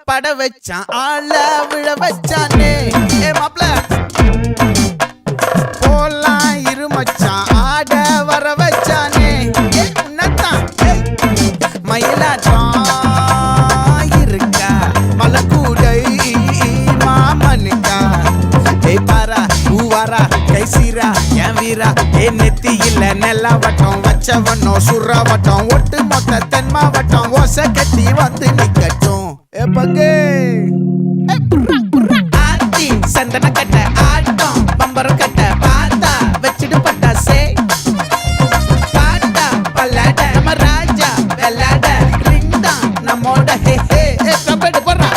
பட வச்சான் ஆள விழ வச்சானே ஏ மாப்ள போலாம் இருமச்சான் ஆட வர வச்சானே ஏ உன்னதான் மயிலாட்டம் இருக்கா மலக்கூடை மாமனுக்கா ஏ பாரா பூவாரா கைசீரா என் வீரா ஏ நெத்தி இல்ல நெல்லா வட்டம் வச்சவனோ சுறா வட்டம் ஒட்டு மொத்த தென் மாவட்டம் ஓசை கட்டி வந்து நிக்கட்டும் ஏ பங்கே ஆத்தி சந்தன கட்ட ஆட்டம் பம்பரம் கட்ட பாத்தா வச்சிட்டு பட்டாசே பாட்டா பல்லாட நம்ம ராஜா வெள்ளாட ரிங் தான் நம்மோட ஹே ஹே ஏ கபடி போறா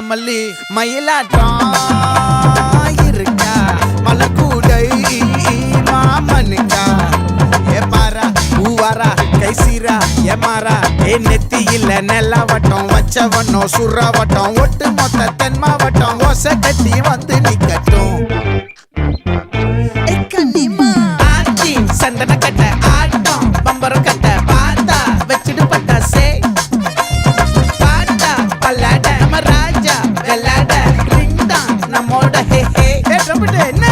மல்லி மயிலாட்டம் இருக்கா மலக்கூடை மாமனுக்கா ஏ பாரா பூவாரா கைசீரா ஏ மாறா ஏ நெத்தி இல்ல நெல்லா வட்டம் வச்சவனோ சுறா வட்டம் ஒட்டு மொத்த தென் மாவட்டம் ஓசை கட்டி வந்து நிக்கட்டும் ஆச்சி சந்தன கட்ட ஆட்டம் பம்பரம் கட்ட பாத்தா வச்சிட்டு பட்டாசே பாட்டா பல்லாட நம்ம ராஜா வெள்ளாட ரிங் தான் நம்மோட ஹே ஹே என்ன